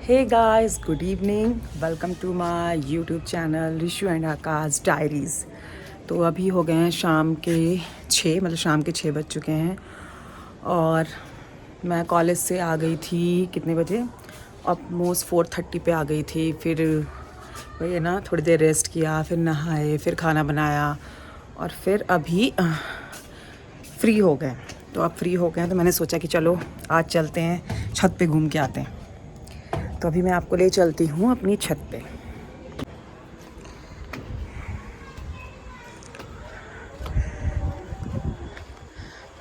Hey guys, good evening. Welcome to my YouTube channel Rishu and Aakash diaries. तो अभी हो गए हैं शाम के 6, मतलब शाम के 6 बज चुके हैं और मैं कॉलेज से आ गई थी कितने बजे, ऑलमोस्ट 4:30 पे आ गई थी। फिर वही है ना, थोड़ी देर रेस्ट किया, फिर नहाए, फिर खाना बनाया और फिर अभी फ्री हो गए। तो अब फ्री हो गए तो मैंने सोचा कि चलो आज चलते हैं, छत पे घूम के आते हैं। तो अभी मैं आपको ले चलती हूँ अपनी छत पे।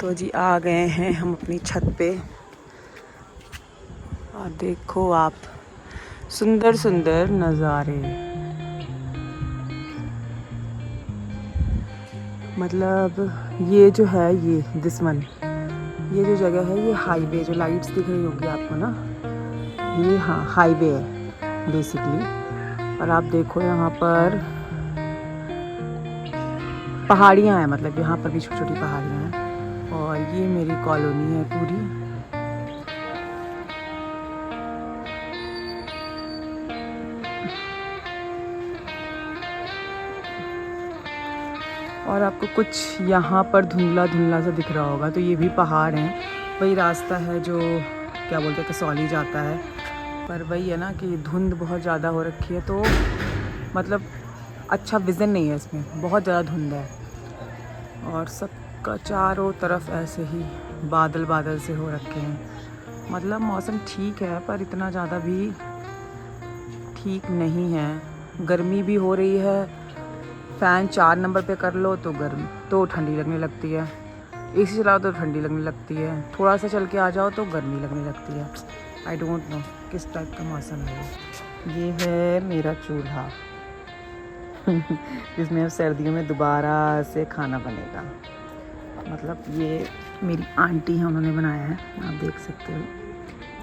तो जी आ गए हैं हम अपनी छत पे और देखो आप, सुंदर सुंदर नज़ारे। मतलब ये जो है, ये ये जो जगह है, ये हाईवे, जो लाइट्स दिख रही होगी आपको ना, ये हाँ हाईवे है बेसिकली। और आप देखो यहाँ पर पहाड़ियाँ हैं, मतलब यहाँ पर भी छोटी छोटी पहाड़ियाँ हैं और ये मेरी कॉलोनी है पूरी। और आपको कुछ यहाँ पर धुंधला धुंधला सा दिख रहा होगा, तो ये भी पहाड़ हैं। वही रास्ता है जो क्या बोलते हैं, कसौली जाता है। पर वही है ना कि धुंध बहुत ज़्यादा हो रखी है, तो मतलब अच्छा विज़न नहीं है इसमें, बहुत ज़्यादा धुंध है। और सबका चारों तरफ ऐसे ही बादल बादल से हो रखे हैं। मतलब मौसम ठीक है पर इतना ज़्यादा भी ठीक नहीं है। गर्मी भी हो रही है, फ़ैन 4 नंबर पे कर लो तो गर्म तो ठंडी लगने लगती है, एसी चलाओ तो ठंडी लगने लगती है, थोड़ा सा चल के आ जाओ तो गर्मी लगने लगती है। आई डोंट नो किस टाइप का मौसम है ये है मेरा चूल्हा जिसमें अब सर्दियों में दोबारा से खाना बनेगा। मतलब ये मेरी आंटी है, उन्होंने बनाया है, आप देख सकते हो।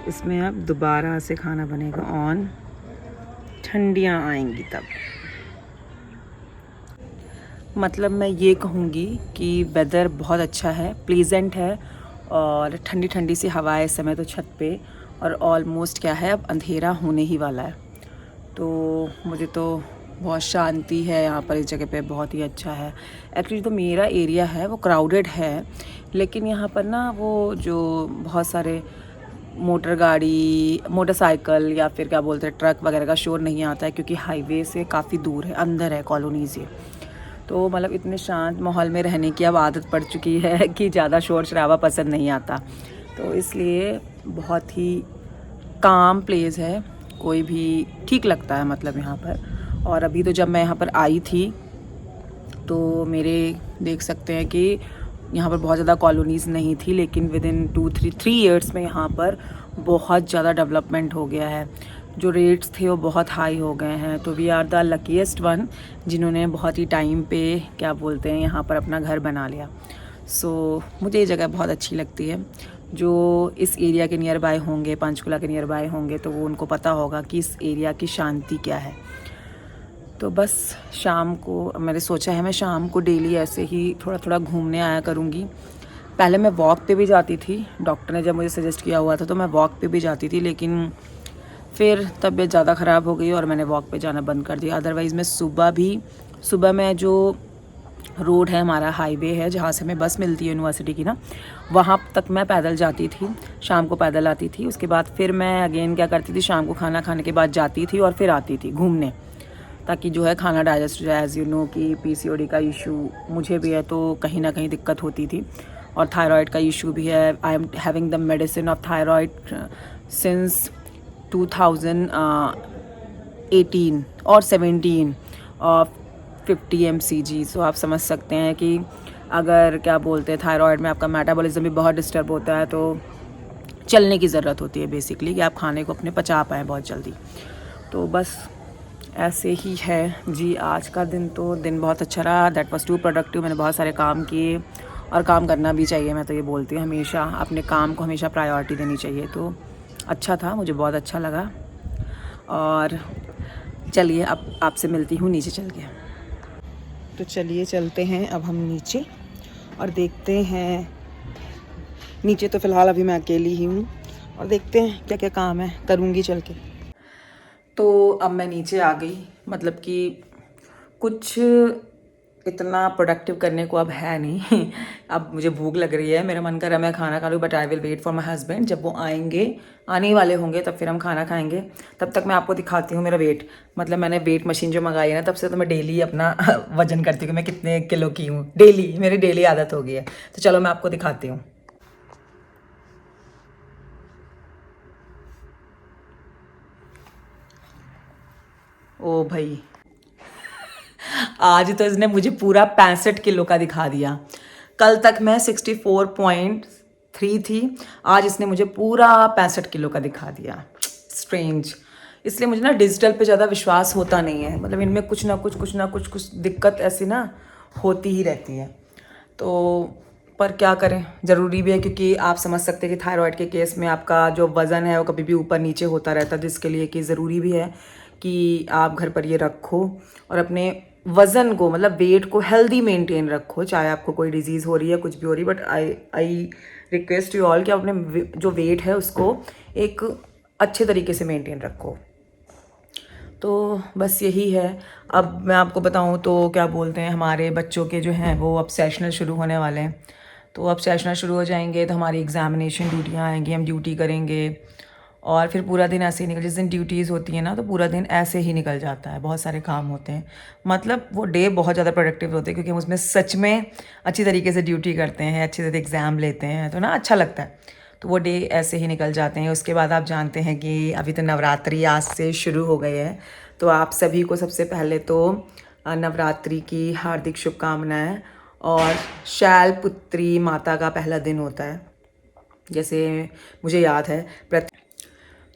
इसमें अब दोबारा से खाना बनेगा ऑन, ठंडियाँ आएंगी तब। मतलब मैं ये कहूँगी कि वेदर बहुत अच्छा है, प्लीजेंट है और ठंडी ठंडी सी हवा है इस समय तो छत पे। और ऑलमोस्ट क्या है, अब अंधेरा होने ही वाला है। तो मुझे तो बहुत शांति है यहाँ पर, इस जगह पे बहुत ही अच्छा है। एक्चुअली तो मेरा एरिया है वो क्राउडेड है, लेकिन यहाँ पर ना वो जो बहुत सारे मोटर गाड़ी, मोटरसाइकिल या फिर क्या बोलते हैं ट्रक वगैरह का शोर नहीं आता है, क्योंकि हाईवे से काफ़ी दूर है, अंदर है कॉलोनीज़ ये। तो मतलब इतने शांत माहौल में रहने की अब आदत पड़ चुकी है कि ज़्यादा शोर शराबा पसंद नहीं आता। तो इसलिए बहुत ही काम प्लेस है, कोई भी ठीक लगता है मतलब यहाँ पर। और अभी तो जब मैं यहाँ पर आई थी तो मेरे देख सकते हैं कि यहाँ पर बहुत ज़्यादा कॉलोनीज़ नहीं थी, लेकिन विद इन 2-3 ईयर्स में यहाँ पर बहुत ज़्यादा डेवलपमेंट हो गया है। जो रेट्स थे वो बहुत हाई हो गए हैं। तो we are the luckiest one जिन्होंने बहुत ही टाइम पे क्या बोलते हैं यहाँ पर अपना घर बना लिया। सो मुझे ये जगह बहुत अच्छी लगती है। जो इस एरिया के नियर बाय होंगे, पंचकुला के नियर बाय होंगे, तो वो उनको पता होगा कि इस एरिया की शांति क्या है। तो बस शाम को मैंने सोचा है मैं शाम को डेली ऐसे ही थोड़ा थोड़ा घूमने आया करूँगी। पहले मैं वॉक पे भी जाती थी, डॉक्टर ने जब मुझे सजेस्ट किया हुआ था तो मैं वॉक पे भी जाती थी, लेकिन फिर तबीयत ज़्यादा ख़राब हो गई और मैंने वॉक पे जाना बंद कर दिया। अदरवाइज़ मैं सुबह में जो रोड है हमारा, हाईवे है जहाँ से हमें बस मिलती है यूनिवर्सिटी की ना, वहाँ तक मैं पैदल जाती थी, शाम को पैदल आती थी। उसके बाद फिर मैं अगेन क्या करती थी, शाम को खाना खाने के बाद जाती थी और फिर आती थी घूमने, ताकि जो है खाना डाइजेस्ट हो जाए। एज़ यू नो कि PCOD का इशू मुझे भी है, तो कहीं ना कहीं दिक्कत होती थी। और थायराइड का इशू भी है। I am having the medicine of thyroid since 2018 और 17 और 50 mcg। सो आप समझ सकते हैं कि अगर क्या बोलते हैं थायराइड में आपका मेटाबॉलिज्म भी बहुत डिस्टर्ब होता है, तो चलने की ज़रूरत होती है बेसिकली, कि आप खाने को अपने पचा पाएँ बहुत जल्दी। तो बस ऐसे ही है जी। आज का दिन बहुत अच्छा रहा। That was too productive. मैंने बहुत सारे काम किए और काम करना भी चाहिए। मैं तो ये बोलती हूँ हमेशा, अपने काम को हमेशा प्रायोरिटी देनी चाहिए। तो अच्छा था, मुझे बहुत अच्छा लगा। और चलिए अब आपसे मिलती हूँ नीचे चल के। तो चलिए चलते हैं अब हम नीचे और देखते हैं। नीचे तो फ़िलहाल अभी मैं अकेली ही हूँ और देखते हैं क्या क्या काम है, करूँगी चल के। तो अब मैं नीचे आ गई, मतलब कि कुछ इतना प्रोडक्टिव करने को अब है नहीं। अब मुझे भूख लग रही है, मेरा मन कर रहा है मैं खाना खा लूँ, but I will wait for my husband. जब वो आएंगे, आने ही वाले होंगे, तब फिर हम खाना खाएंगे। तब तक मैं आपको दिखाती हूँ मेरा वेट। मतलब मैंने वेट मशीन जो मंगाई है ना, तब से तो मैं डेली अपना वजन करती हूँ कि मैं कितने किलो की हूँ। डेली, मेरी डेली आदत हो गई है। तो चलो मैं आपको दिखाती हूँ। ओ भाई, आज तो इसने मुझे पूरा 65 किलो का दिखा दिया। कल तक मैं 64.3 थी, आज इसने मुझे पूरा 65 किलो का दिखा दिया। स्ट्रेंज। इसलिए मुझे ना डिजिटल पे ज़्यादा विश्वास होता नहीं है। मतलब इनमें कुछ दिक्कत ऐसी ना होती ही रहती है। तो पर क्या करें, ज़रूरी भी है, क्योंकि आप समझ सकते हैं कि थायराइड के केस में आपका जो वज़न है वो कभी भी ऊपर नीचे होता रहता है। जिसके लिए कि ज़रूरी भी है कि आप घर पर ये रखो और अपने वज़न को, मतलब वेट को हेल्दी मेंटेन रखो। चाहे आपको कोई डिजीज़ हो रही है, कुछ भी हो रही है, but I request you all कि आप अपने जो वेट है उसको एक अच्छे तरीके से मेंटेन रखो। तो बस यही है। अब मैं आपको बताऊं तो क्या बोलते हैं, हमारे बच्चों के जो हैं वो अब सेशनल शुरू होने वाले हैं। तो अब सेशनल शुरू हो जाएंगे तो हमारी एग्ज़ामिनेशन ड्यूटियाँ आएंगी, हम ड्यूटी करेंगे और फिर पूरा दिन ऐसे ही निकल, जिस दिन ड्यूटीज़ होती है ना तो पूरा दिन ऐसे ही निकल जाता है। बहुत सारे काम होते हैं, मतलब वो डे बहुत ज़्यादा प्रोडक्टिव होते हैं, क्योंकि हम उसमें सच में अच्छी तरीके से ड्यूटी करते हैं, अच्छे से एग्ज़ाम लेते हैं, तो ना अच्छा लगता है। तो वो डे ऐसे ही निकल जाते हैं। उसके बाद आप जानते हैं कि अभी तो नवरात्रि आज से शुरू हो गए हैं। तो आप सभी को सबसे पहले तो नवरात्रि की हार्दिक शुभकामनाएं। और शैलपुत्री माता का पहला दिन होता है, जैसे मुझे याद है।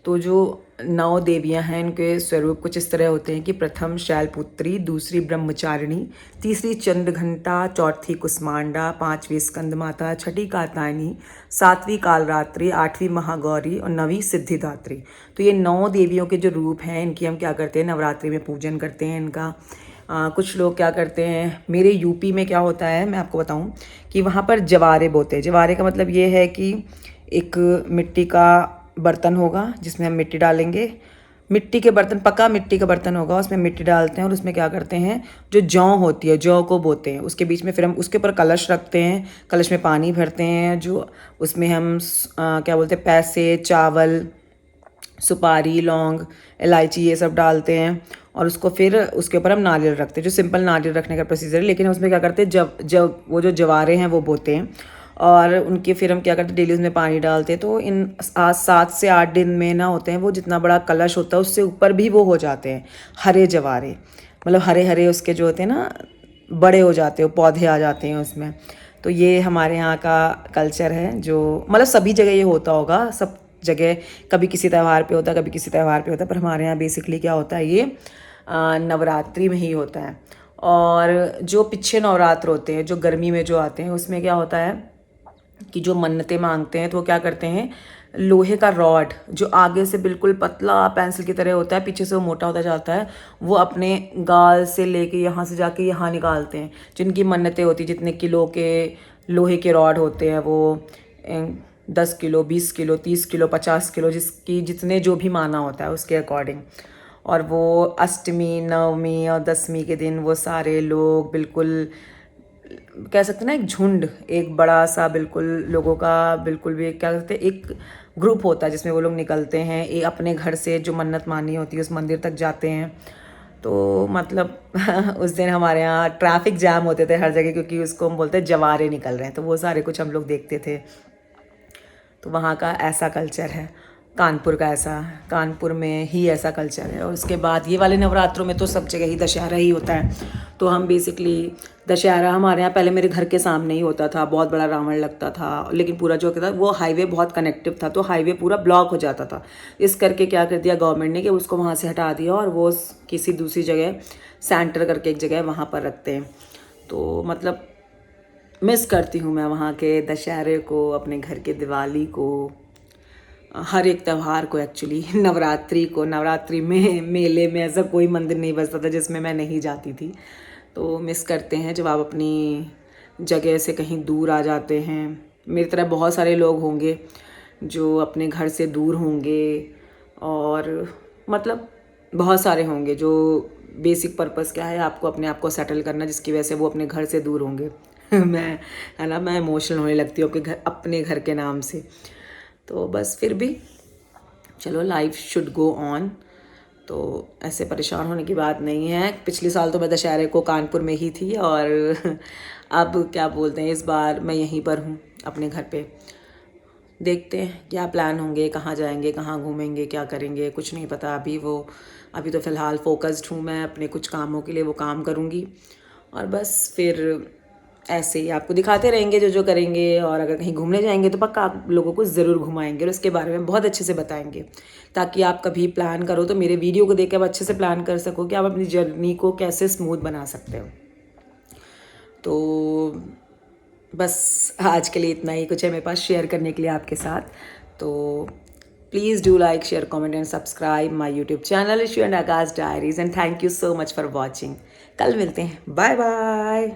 तो जो 9 देवियां हैं, इनके स्वरूप कुछ इस तरह होते हैं कि प्रथम शैलपुत्री, दूसरी ब्रह्मचारिणी, तीसरी चंद्रघंटा, चौथी कुष्मांडा, पांचवी स्कंद माता, छठी कात्यायनी, सातवीं कालरात्रि, आठवीं महागौरी और नवीं सिद्धिदात्री। तो ये 9 देवियों के जो रूप हैं, इनकी हम क्या करते हैं, नवरात्रि में पूजन करते हैं इनका। कुछ लोग क्या करते हैं, मेरे यूपी में क्या होता है मैं आपको बताऊं कि वहाँ पर जवारे बोते हैं। जवारे का मतलब ये है कि एक मिट्टी का बर्तन होगा जिसमें हम मिट्टी डालेंगे। मिट्टी के बर्तन, पक्का मिट्टी का बर्तन होगा, उसमें मिट्टी डालते हैं और उसमें क्या करते हैं, जो जौ होती है, जौ को बोते हैं। उसके बीच में फिर हम उसके ऊपर कलश रखते हैं, कलश में पानी भरते हैं, जो उसमें हम क्या बोलते हैं, पैसे, चावल, सुपारी, लौंग, इलायची, ये सब डालते हैं और उसको फिर उसके ऊपर हम नारियल रखते हैं, जो सिंपल नारियल रखने का प्रोसीजर है। लेकिन उसमें क्या करते हैं, जब जब वो जो जवारे हैं वो बोते हैं और उनके फिर हम क्या करते हैं, डेली उसमें पानी डालते हैं। तो इन आज 7 से 8 दिन में ना होते हैं वो, जितना बड़ा कलश होता है उससे ऊपर भी वो हो जाते हैं हरे जवारे। मतलब हरे हरे उसके जो होते हैं ना, बड़े हो जाते हैं, पौधे आ जाते हैं उसमें। तो ये हमारे यहाँ का कल्चर है, जो मतलब सभी जगह ये होता होगा, सब जगह कभी किसी त्यौहार पे होता है, कभी किसी त्यौहार पे होता है, पर हमारे यहाँ बेसिकली क्या होता है, ये नवरात्रि में ही होता है। और जो पिछे नवरात्र होते हैं, जो गर्मी में जो आते हैं, उसमें क्या होता है कि जो मन्नतें मांगते हैं तो वो क्या करते हैं, लोहे का रॉड जो आगे से बिल्कुल पतला पेंसिल की तरह होता है, पीछे से वो मोटा होता जाता है, वो अपने गाल से लेके यहाँ से जाके यहाँ निकालते हैं। जिनकी मन्नतें होती, जितने किलो के लोहे के रॉड होते हैं, वो 10 किलो, 20 किलो, 30 किलो, 50 किलो, जिसकी जितने जो भी माना होता है उसके अकॉर्डिंग। और वो अष्टमी, नवमी और दसवीं के दिन वो सारे लोग बिल्कुल कह सकते हैं ना, एक झुंड, एक बड़ा सा बिल्कुल लोगों का, बिल्कुल भी क्या कहते हैं, एक ग्रुप होता है जिसमें वो लोग निकलते हैं, ये अपने घर से जो मन्नत मानी होती है उस मंदिर तक जाते हैं। तो मतलब उस दिन हमारे यहाँ ट्रैफिक जैम होते थे हर जगह, क्योंकि उसको हम बोलते हैं जवारे निकल रहे हैं। तो वो सारे कुछ हम लोग देखते थे। तो वहाँ का ऐसा कल्चर है, कानपुर का ऐसा, कानपुर में ही ऐसा कल्चर है। और उसके बाद ये वाले नवरात्रों में तो सब जगह ही दशहरा ही होता है। तो हम बेसिकली दशहरा हमारे यहाँ पहले मेरे घर के सामने ही होता था, बहुत बड़ा रावण लगता था, लेकिन पूरा जो था वो हाईवे बहुत कनेक्टिव था, तो हाईवे पूरा ब्लॉक हो जाता था। इस करके क्या कर दिया गवर्नमेंट ने कि उसको वहाँ से हटा दिया और वो किसी दूसरी जगह सेंटर करके एक जगह वहाँ पर रखते हैं। तो मतलब मिस करती हूँ मैं वहाँ के दशहरे को, अपने घर के दिवाली को, हर एक त्यौहार को एक्चुअली। नवरात्रि को, नवरात्रि में मेले में ऐसा कोई मंदिर नहीं बसता था जिसमें मैं नहीं जाती थी। तो मिस करते हैं जब आप अपनी जगह से कहीं दूर आ जाते हैं। मेरी तरह बहुत सारे लोग होंगे जो अपने घर से दूर होंगे और मतलब बहुत सारे होंगे जो बेसिक पर्पस क्या है, आपको अपने आप को सेटल करना, जिसकी वजह से वो अपने घर से दूर होंगे। मैं, है ना, मैं इमोशनल होने लगती हूँ अपने घर के नाम से। तो बस फिर भी चलो, लाइफ शुड गो ऑन। तो ऐसे परेशान होने की बात नहीं है। पिछले साल तो मैं दशहरे को कानपुर में ही थी, और अब क्या बोलते हैं, इस बार मैं यहीं पर हूँ अपने घर पे। देखते हैं क्या प्लान होंगे, कहाँ जाएंगे, कहाँ घूमेंगे, क्या करेंगे, कुछ नहीं पता अभी तो फ़िलहाल फोकस्ड हूँ मैं अपने कुछ कामों के लिए, वो काम करूँगी और बस फिर ऐसे ही आपको दिखाते रहेंगे जो जो करेंगे। और अगर कहीं घूमने जाएंगे तो पक्का आप लोगों को ज़रूर घुमाएंगे और उसके बारे में बहुत अच्छे से बताएंगे, ताकि आप कभी प्लान करो तो मेरे वीडियो को देख के आप अच्छे से प्लान कर सको कि आप अपनी जर्नी को कैसे स्मूथ बना सकते हो। तो बस आज के लिए इतना ही कुछ है मेरे पास शेयर करने के लिए आपके साथ। तो please do like, share, comment and subscribe my YouTube channel issue and Akash diaries, and thank you so much for watching. कल मिलते हैं, बाय बाय।